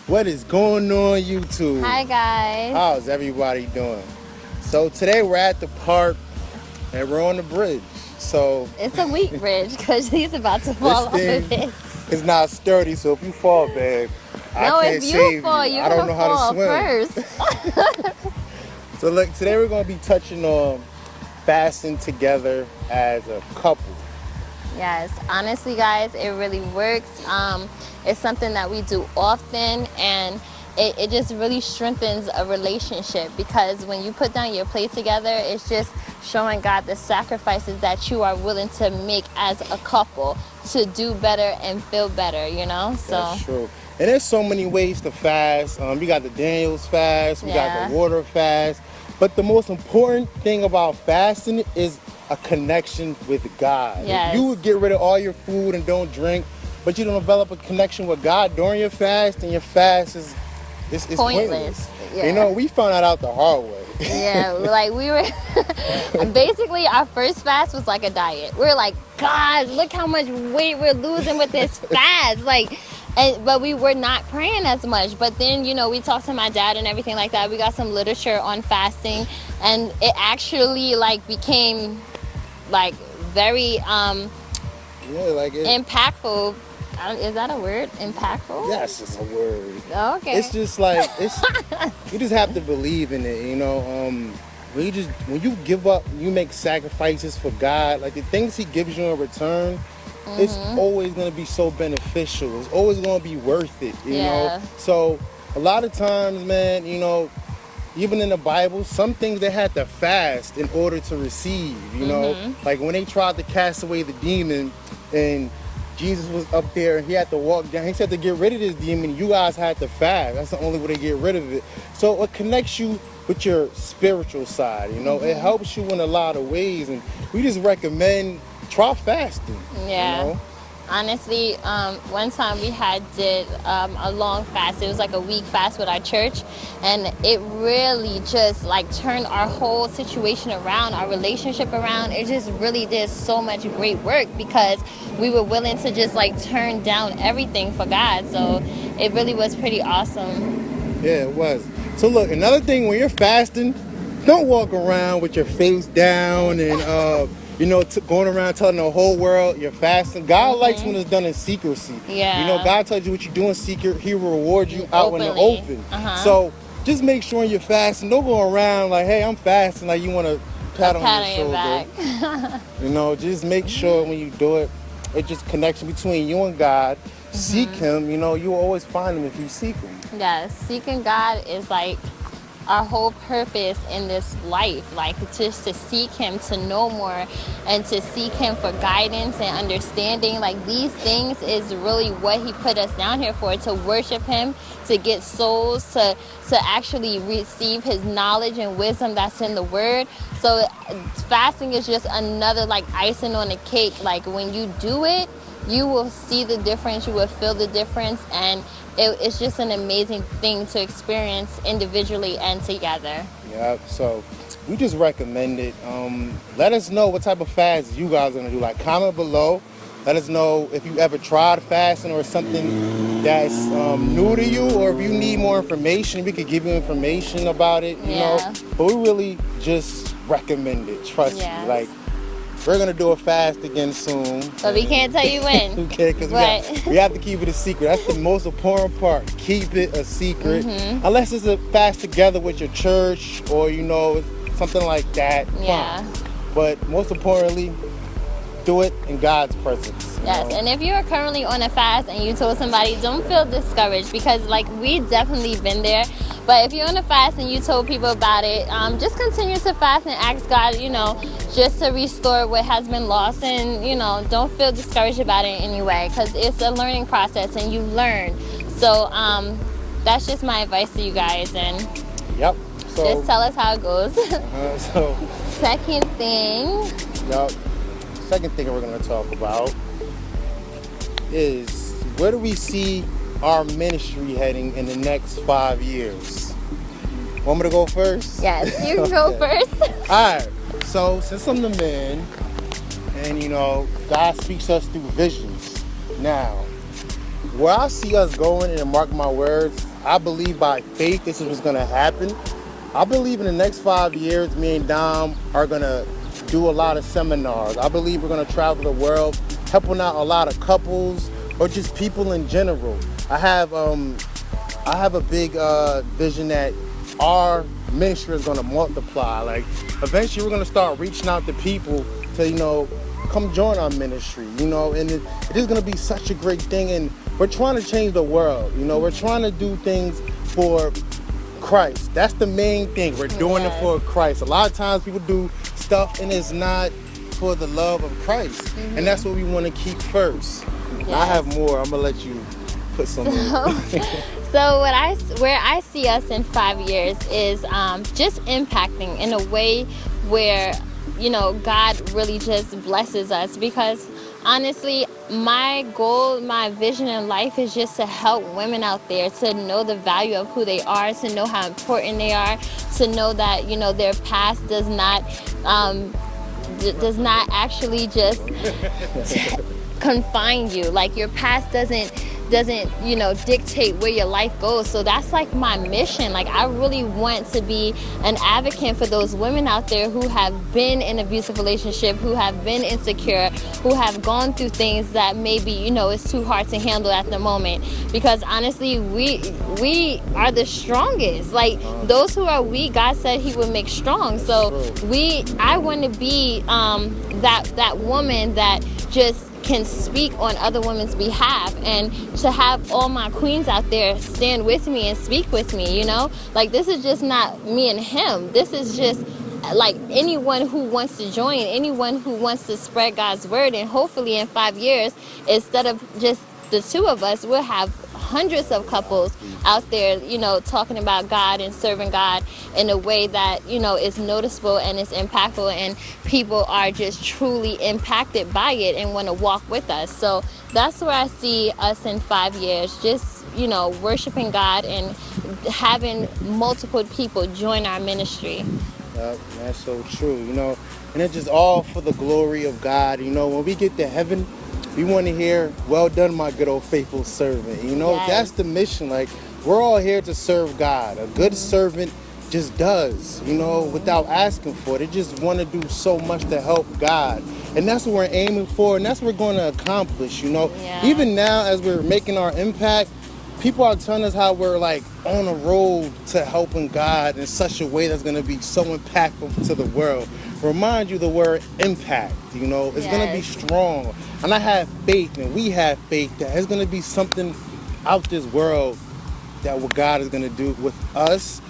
What is going on, YouTube? Hi guys. How's everybody doing? So today we're at the park and we're on the bridge. So It's a weak bridge because he's about to fall off of it. It's not sturdy, so if you fall, babe, I No, can't if you save fall, you. you're I don't gonna know how to fall swim. first. So look, today we're gonna be touching on fasting together as a couple. Yes, honestly, guys, it really works. It's something that we do often, and it just really strengthens a relationship because when you put down your plate together, it's just showing God the sacrifices that you are willing to make as a couple to do better and feel better, you know? So That's true. And there's so many ways to fast. You got the Daniel's fast, we got the water fast. But the most important thing about fasting is a connection with God. Yes. If you would get rid of all your food and don't drink, but you don't develop a connection with God during your fast, and your fast is pointless. Yeah. You know, we found that out the hard way. Yeah, like we were basically our first fast was like a diet. We were like, God, look how much weight we're losing with this fast. But we were not praying as much. But then, you know, we talked to my dad and everything like that. We got some literature on fasting, and it actually became very impactful. Is that a word? Impactful? Yes, it's a word. Okay. It's just you just have to believe in it, you know. When you give up, you make sacrifices for God, like the things He gives you in return, it's always going to be so beneficial. It's always going to be worth it, you know. So a lot of times, man, you know, even in the Bible, some things they had to fast in order to receive, you know. Like when they tried to cast away the demon and Jesus was up there and he had to walk down. He said to get rid of this demon, you guys had to fast. That's the only way to get rid of it. So it connects you with your spiritual side, you know. It helps you in a lot of ways, and we just recommend try fasting. Yeah. You know? Honestly, one time we did a long fast. It was like a week fast with our church, and it really just turned our whole situation around, our relationship around. It just really did so much great work because we were willing to just turn down everything for God. So it really was pretty awesome. Yeah, it was. So look, another thing, when you're fasting, don't walk around with your face down and you know, going around telling the whole world you're fasting. God likes when it's done in secrecy. Yeah. You know, God tells you what you do in secret, He will reward you out in the open. So just make sure you're fasting. Don't go around like, hey, I'm fasting, like you want to pat on your shoulder. Back. You know, just make sure when you do it, it's just connection between you and God. Seek Him. You know, you will always find Him if you seek Him. Yes, seeking God is our whole purpose in this life, just to seek Him, to know more, and to seek Him for guidance and understanding. These things is really what He put us down here for, to worship Him, to get souls, to actually receive His knowledge and wisdom that's in the Word. So fasting is just another icing on the cake. When you do it, you will see the difference, you will feel the difference, and it's just an amazing thing to experience individually and together. Yeah, so we just recommend it. Let us know what type of fast you guys are going to do. Comment below. Let us know if you ever tried fasting or something that's new to you, or if you need more information, we could give you information about it, you know. But we really just recommend it. Trust me. We're going to do a fast again soon. But we can't tell you when. Okay, because we have to keep it a secret. That's the most important part. Keep it a secret. Unless it's a fast together with your church or, you know, something like that. Yeah. Fine. But most importantly, do it in God's presence. Yes, and if you are currently on a fast and you told somebody, don't feel discouraged, because we definitely been there. But if you're on a fast and you told people about it, just continue to fast and ask God, you know, just to restore what has been lost. And, you know, don't feel discouraged about it anyway, because it's a learning process and you learn. So that's just my advice to you guys. And so, just tell us how it goes. Second thing. Second thing we're going to talk about is, where do we see our ministry heading in the next 5 years? Want me to go first? Yes, you can go first. Alright, so since I'm the man, and you know, God speaks us through visions. Now, where I see us going, and mark my words, I believe by faith this is what's going to happen. I believe in the next 5 years, me and Dom are going to do a lot of seminars. I believe we're going to travel the world, helping out a lot of couples or just people in general. I have a big vision that our ministry is going to multiply. Like, eventually we're going to start reaching out to people to, come join our ministry, and it is going to be such a great thing. And we're trying to change the world. We're trying to do things for Christ. That's the main thing. We're doing it for Christ. A lot of times people do stuff and it's not for the love of Christ. And that's what we want to keep first. Yes. I have more. I'm going to let you put some in. So where I see us in 5 years is just impacting in a way where, God really just blesses us, because honestly, my goal, my vision in life is just to help women out there to know the value of who they are, to know how important they are, to know that, their past does not actually just confine you. Like, your past doesn't dictate where your life goes. So that's like my mission. Like, I really want to be an advocate for those women out there who have been in an abusive relationship, who have been insecure, who have gone through things that maybe, it's too hard to handle at the moment. Because honestly, we are the strongest. Like, those who are weak, God said he would make strong. So I want to be that woman that just can speak on other women's behalf, and to have all my queens out there stand with me and speak with me. Like, this is just not me and him. This is just like anyone who wants to join, anyone who wants to spread God's word. And hopefully in 5 years, instead of just the two of us, we'll have hundreds of couples out there, talking about God and serving God in a way that, is noticeable and is impactful, and people are just truly impacted by it and want to walk with us. So that's where I see us in 5 years, just, worshiping God and having multiple people join our ministry. That's so true, and it's just all for the glory of God. When we get to heaven, we want to hear, "Well done, my good old faithful servant." Yes. That's the mission. Like, we're all here to serve God. A good servant just does, without asking for it. They just want to do so much to help God. And that's what we're aiming for, and that's what we're going to accomplish, Yeah. Even now, as we're making our impact, people are telling us how we're, like, on a road to helping God in such a way that's going to be so impactful to the world. Remind you the word impact, it's going to be strong. And I have faith, and we have faith that it's going to be something out this world, that what God is going to do with us,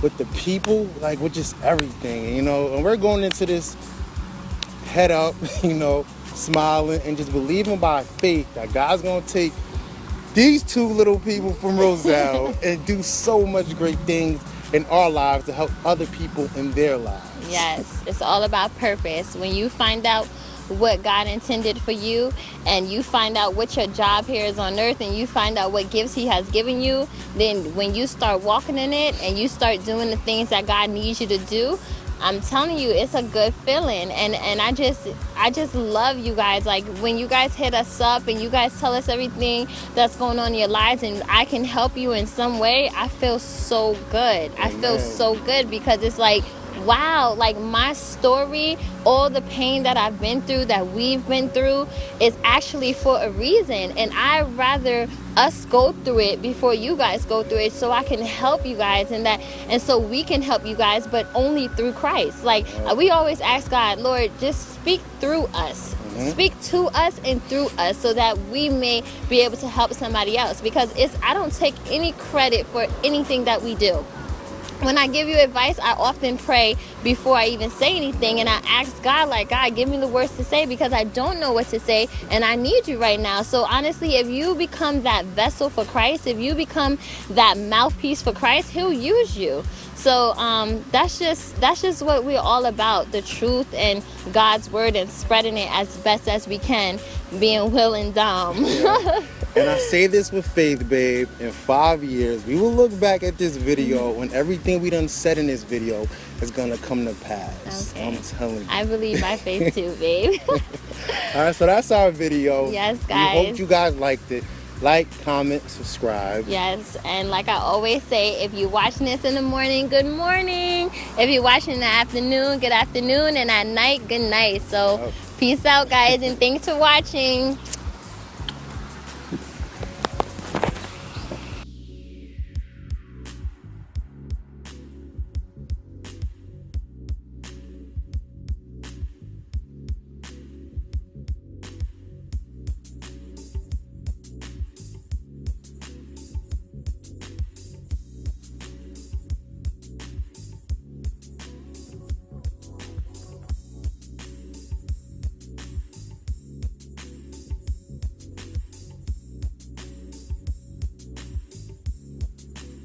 with the people, like, with just everything, And we're going into this head up, smiling and just believing by faith that God's going to take these two little people from Roselle and do so much great things in our lives to help other people in their lives. Yes, it's all about purpose. When you find out what God intended for you, and you find out what your job here is on earth, and you find out what gifts he has given you, then when you start walking in it and you start doing the things that God needs you to do, I'm telling you, it's a good feeling. And I just love you guys. Like, when you guys hit us up and you guys tell us everything that's going on in your lives, and I can help you in some way, I feel so good. I feel so good, because it's like, wow, like, my story, all the pain that I've been through, that we've been through, is actually for a reason. And I'd rather us go through it before you guys go through it, so I can help you guys, and so we can help you guys, but only through Christ. Like, we always ask God, Lord, just speak through us. Speak to us and through us, so that we may be able to help somebody else. Because I don't take any credit for anything that we do. When I give you advice, I often pray before I even say anything, and I ask God, like, God, give me the words to say, because I don't know what to say, and I need you right now. So honestly, if you become that vessel for Christ, if you become that mouthpiece for Christ, he'll use you. So that's just what we're all about, the truth and God's word, and spreading it as best as we can, being Will and Dom. Yeah. And I say this with faith, babe. In 5 years, we will look back at this video, and everything we done said in this video is going to come to pass. Okay. I'm telling you. I believe by faith too, babe. All right, so that's our video. Yes, guys. We hope you guys liked it. Like, comment, subscribe. Yes, and like I always say, if you're watching this in the morning, good morning. If you're watching in the afternoon, good afternoon. And at night, good night. So, peace out, guys, and thanks for watching.